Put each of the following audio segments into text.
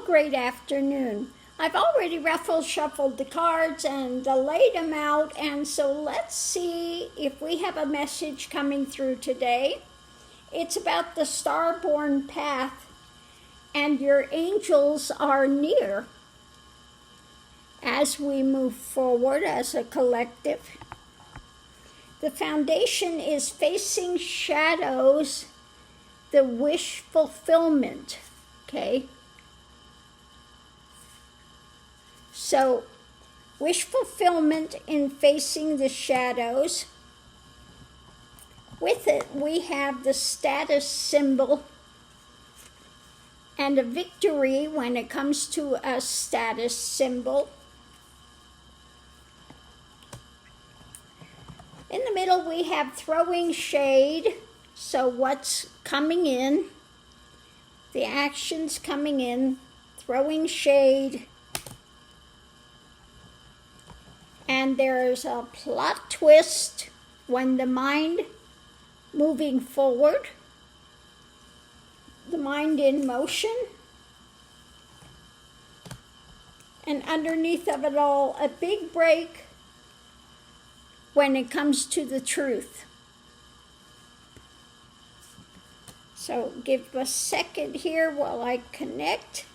great afternoon. I've already shuffled the cards and laid them out, and so let's see if we have a message coming through today. It's about the starborn path, and your angels are near as we move forward as a collective. The foundation is facing shadows, the wish fulfillment, okay? So, wish fulfillment in facing the shadows. With it, we have the status symbol and a victory when it comes to a status symbol. In the middle, we have throwing shade. So what's coming in? The actions coming in, throwing shade. And there's a plot twist when the mind moving forward, the mind in motion, and underneath of it all, a big break when it comes to the truth. So give a second here while I connect.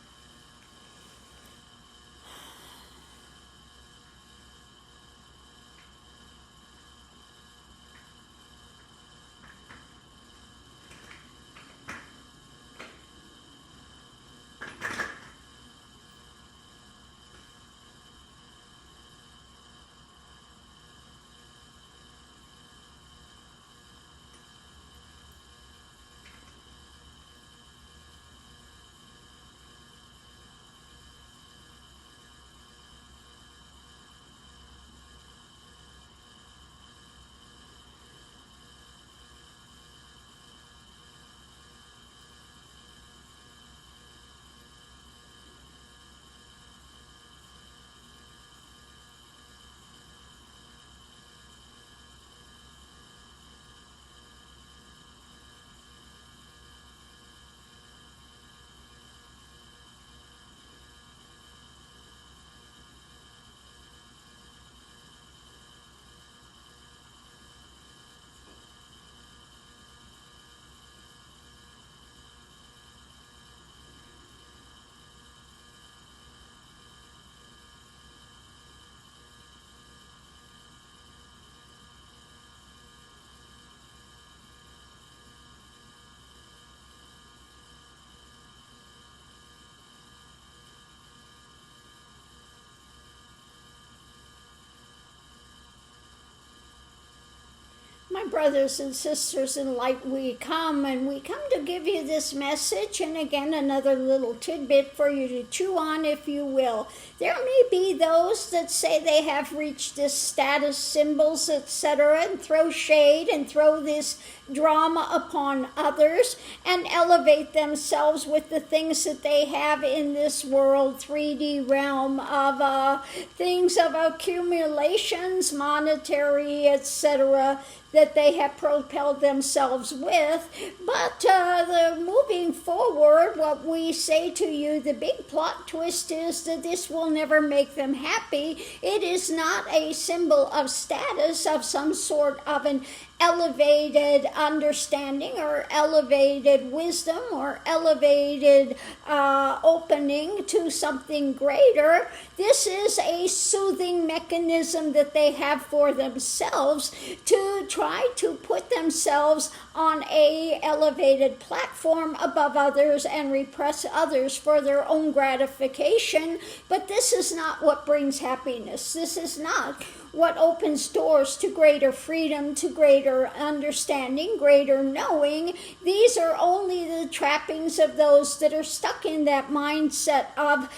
My brothers and sisters in light, we come to give you this message, and again another little tidbit for you to chew on, if you will. There may be those that say they have reached this status symbols, etc., and throw shade and throw this drama upon others and elevate themselves with the things that they have in this world 3D realm of things of accumulations, monetary, etc., that they have propelled themselves with. But the moving forward, what we say to you, the big plot twist is that this will never make them happy. It is not a symbol of status, of some sort of an elevated understanding or elevated wisdom or elevated opening to something greater. This is a soothing mechanism that they have for themselves to try to put themselves on a elevated platform above others and repress others for their own gratification. But this is not what brings happiness. This is not what opens doors to greater freedom, to greater understanding, greater knowing. These are only the trappings of those that are stuck in that mindset of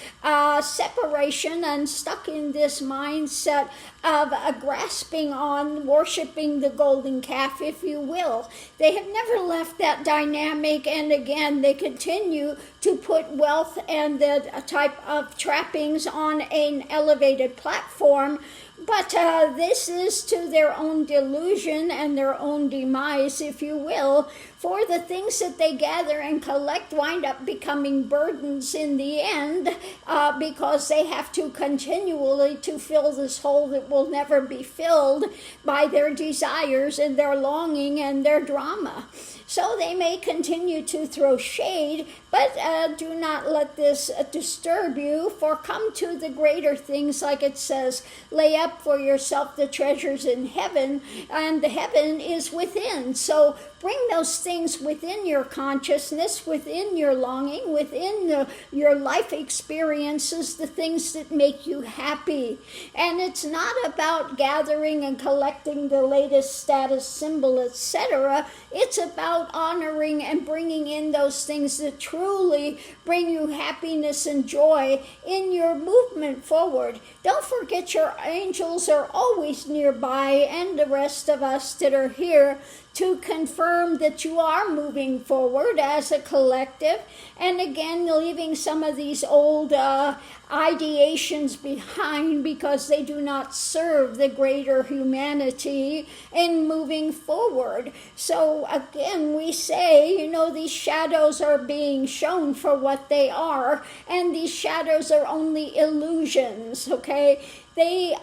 separation and stuck in this mindset of grasping on, worshiping the golden calf, if you will. They have never left that dynamic, and again, they continue to put wealth and the type of trappings on an elevated platform. But this is to their own delusion and their own demise, if you will, for the things that they gather and collect wind up becoming burdens in the end, because they have to continually to fill this hole that will never be filled by their desires and their longing and their drama. So they may continue to throw shade, but do not let this disturb you, for come to the greater things, like it says, lay up for yourself the treasures in heaven, and the heaven is within. So bring those things within your consciousness, within your longing, within your life experiences, the things that make you happy. And it's not about gathering and collecting the latest status symbol, etc. It's about honoring and bringing in those things that truly bring you happiness and joy in your movement forward. Don't forget your angels are always nearby, and the rest of us that are here, to confirm that you are moving forward as a collective, and again leaving some of these old ideations behind, because they do not serve the greater humanity in moving forward. So again, we say, these shadows are being shown for what they are, and these shadows are only illusions, okay? They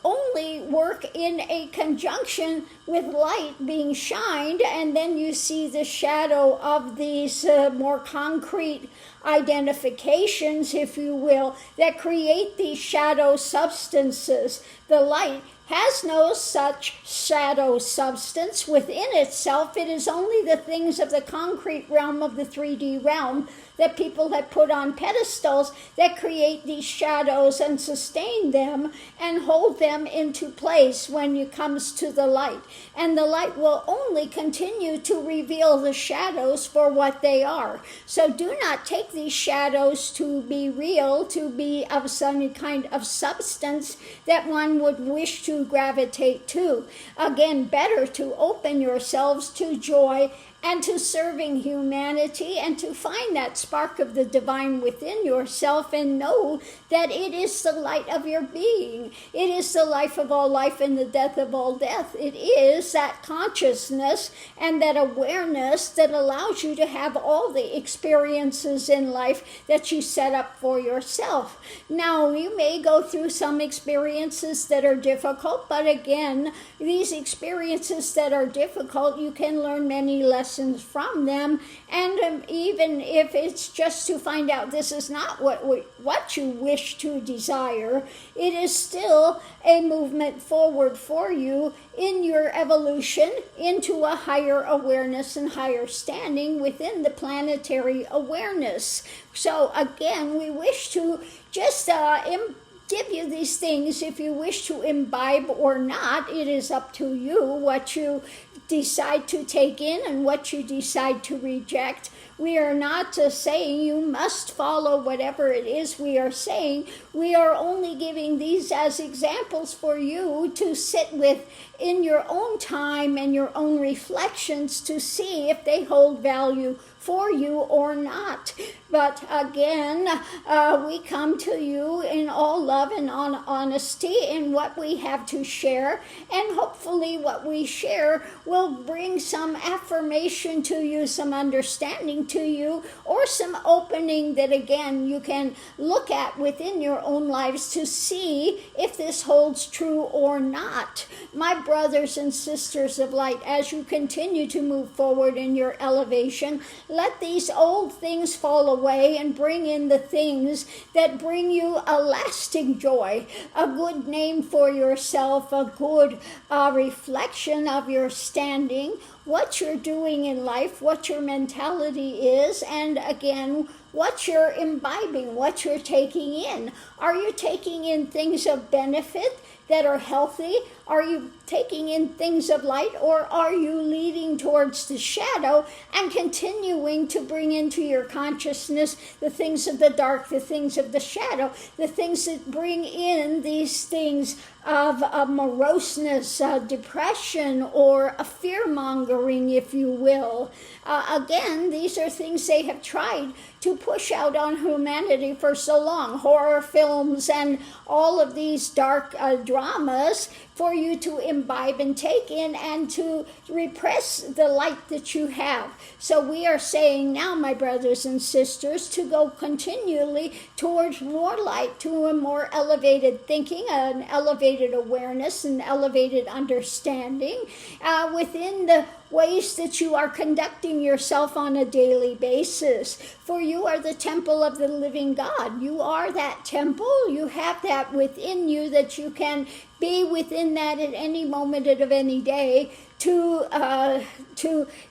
only work in a conjunction with light being shined, and then you see the shadow of these more concrete identifications, if you will, that create these shadow substances. The light has no such shadow substance within itself. It is only the things of the concrete realm, of the 3D realm, that people have put on pedestals that create these shadows and sustain them and hold them into place when it comes to the light. And the light will only continue to reveal the shadows for what they are. So do not take these shadows to be real, to be of some kind of substance that one would wish to gravitate to. Again, better to open yourselves to joy and to serving humanity, and to find that spark of the divine within yourself, and know that it is the light of your being. It is the life of all life and the death of all death. It is that consciousness and that awareness that allows you to have all the experiences in life that you set up for yourself. Now, you may go through some experiences that are difficult, but again, these experiences that are difficult, you can learn many lessons from them, and even if it's just to find out this is not what you wish to desire, it is still a movement forward for you in your evolution into a higher awareness and higher standing within the planetary awareness. So again, we wish to just give you these things. If you wish to imbibe or not, it is up to you what you decide to take in and what you decide to reject. We are not saying you must follow whatever it is we are saying. We are only giving these as examples for you to sit with in your own time and your own reflections to see if they hold value for you or not. But again, we come to you in all love and honesty in what we have to share, and hopefully what we share will bring some affirmation to you, some understanding to you, or some opening that again you can look at within your own lives to see if this holds true or not. My brothers and sisters of light, as you continue to move forward in your elevation, let these old things fall away and bring in the things that bring you a lasting joy, a good name for yourself, a good reflection of your standing, what you're doing in life, what your mentality is, and again, what you're imbibing, what you're taking in. Are you taking in things of benefit that are healthy? Are you taking in things of light, or are you leading towards the shadow and continuing to bring into your consciousness the things of the dark, the things of the shadow, the things that bring in these things of moroseness, depression, or a fear-mongering, if you will. Again, these are things they have tried to push out on humanity for so long. Horror films and all of these dark dramas for you to imbibe and take in and to repress the light that you have. So we are saying now, my brothers and sisters, to go continually towards more light, to a more elevated thinking, an elevated awareness, an elevated understanding within the ways that you are conducting yourself on a daily basis. For you are the temple of the living God. You are that temple. You have that within you, that you can be within that at any moment of any day, to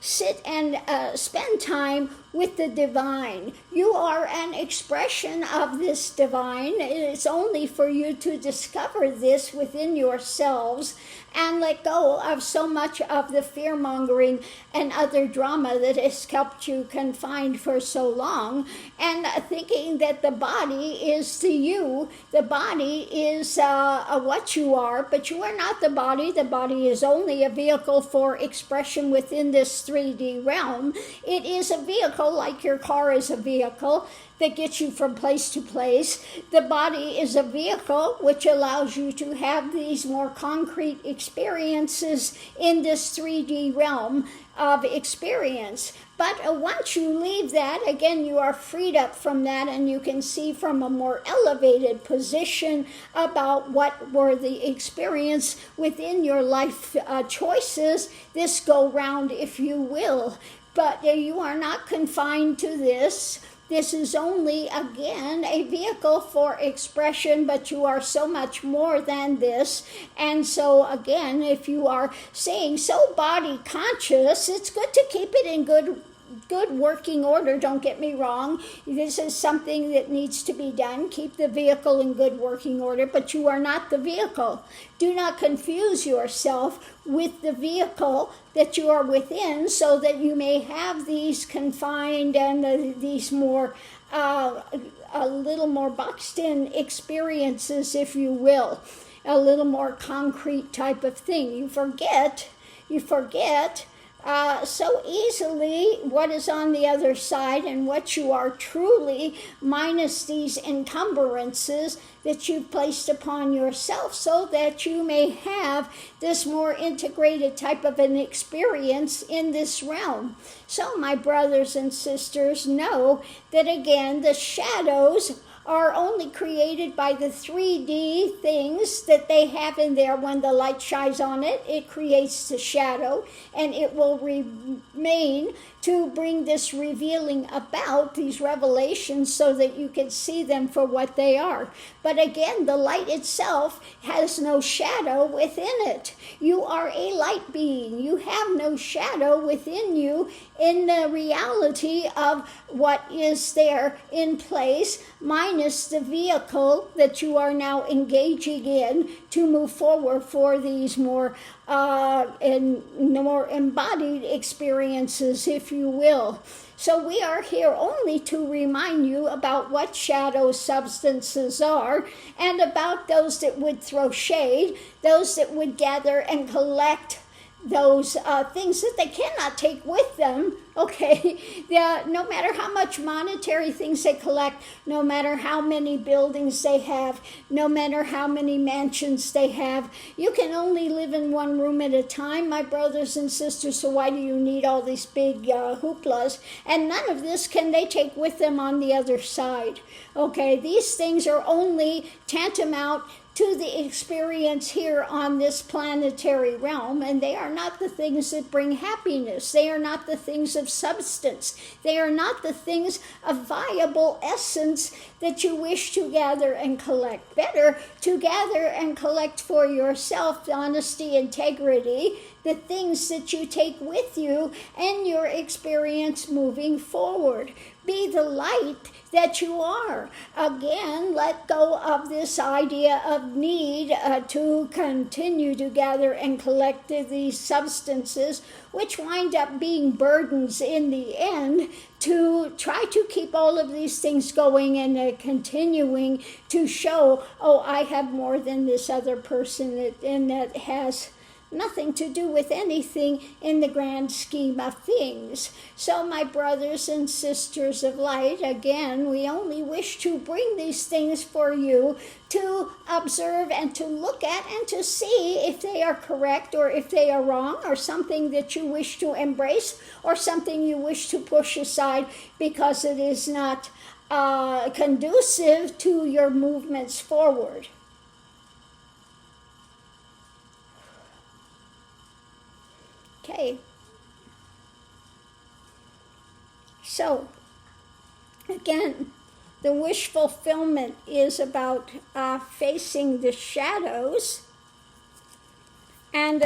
sit and spend time with the divine. You are an expression of this divine. It's only for you to discover this within yourselves and let go of so much of the fear-mongering and other drama that has kept you confined for so long, and thinking that the body is the you, the body is what you are, but you are not the body. The body is only a vehicle for expression within this 3D realm. It is a vehicle, like your car is a vehicle that gets you from place to place. The body is a vehicle which allows you to have these more concrete experiences in this 3D realm of experience. But once you leave that, again, you are freed up from that, and you can see from a more elevated position about what were the experience within your life choices this go round, if you will. But you are not confined to this. This is only, again, a vehicle for expression, but you are so much more than this. And so, again, if you are saying so body conscious, it's good to keep it in good working order. Don't get me wrong. This is something that needs to be done. Keep the vehicle in good working order, but you are not the vehicle. Do not confuse yourself with the vehicle that you are within, so that you may have these confined and these more a little more boxed in experiences, if you will, a little more concrete type of thing. You forget so easily what is on the other side and what you are truly, minus these encumbrances that you've placed upon yourself, so that you may have this more integrated type of an experience in this realm. So, my brothers and sisters, know that, again, the shadows are only created by the 3D things that they have in there. When the light shines on it, it creates the shadow, and it will remain to bring this revealing about, these revelations, so that you can see them for what they are. But again, the light itself has no shadow within it. You are a light being. You have no shadow within you in the reality of what is there in place, minus the vehicle that you are now engaging in to move forward for these more and more embodied experiences, if you will. So we are here only to remind you about what shadow substances are, and about those that would throw shade, those that would gather and collect those things that they cannot take with them, okay? No matter how much monetary things they collect, no matter how many buildings they have, no matter how many mansions they have, you can only live in one room at a time, my brothers and sisters, so why do you need all these big hooplas? And none of this can they take with them on the other side, okay? These things are only tantamount to the experience here on this planetary realm, and they are not the things that bring happiness. They are not the things of substance. They are not the things of viable essence that you wish to gather and collect. Better to gather and collect for yourself honesty, integrity, the things that you take with you in your experience moving forward. Be the light that you are. Again, let go of this idea of need to continue to gather and collect these substances, which wind up being burdens in the end, to try to keep all of these things going and continuing to show, oh, I have more than this other person, and that has nothing to do with anything in the grand scheme of things. So my brothers and sisters of light, again, we only wish to bring these things for you to observe and to look at and to see if they are correct or if they are wrong, or something that you wish to embrace or something you wish to push aside because it is not conducive to your movements forward. Okay, so again, the wish fulfillment is about facing the shadows, and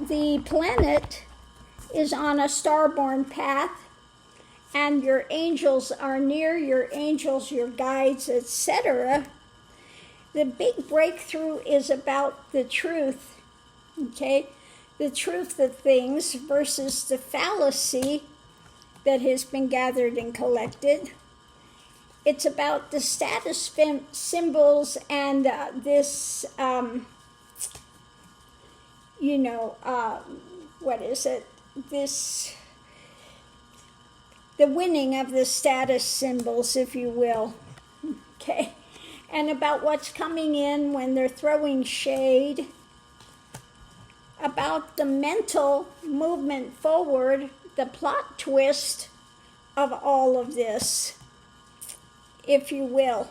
the planet is on a starborn path, and your angels are near, your angels, your guides, etc. The big breakthrough is about the truth, okay? The truth of things versus the fallacy that has been gathered and collected. It's about the status symbols and this, what is it? The winning of the status symbols, if you will. Okay. And about what's coming in when they're throwing shade. About the mental movement forward, the plot twist of all of this, if you will.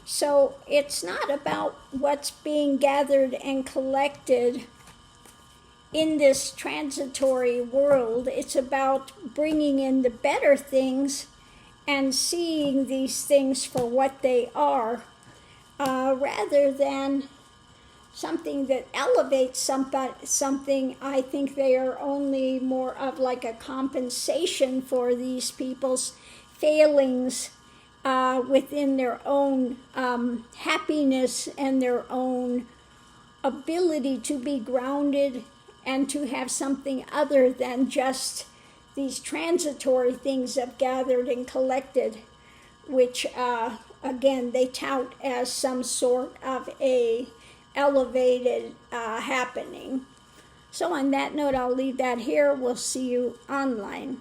So it's not about what's being gathered and collected in this transitory world. It's about bringing in the better things and seeing these things for what they are, rather than something that elevates something. I think they are only more of like a compensation for these people's failings within their own happiness and their own ability to be grounded and to have something other than just these transitory things of gathered and collected, which again they tout as some sort of a elevated happening. So on that note, I'll leave that here. We'll see you online.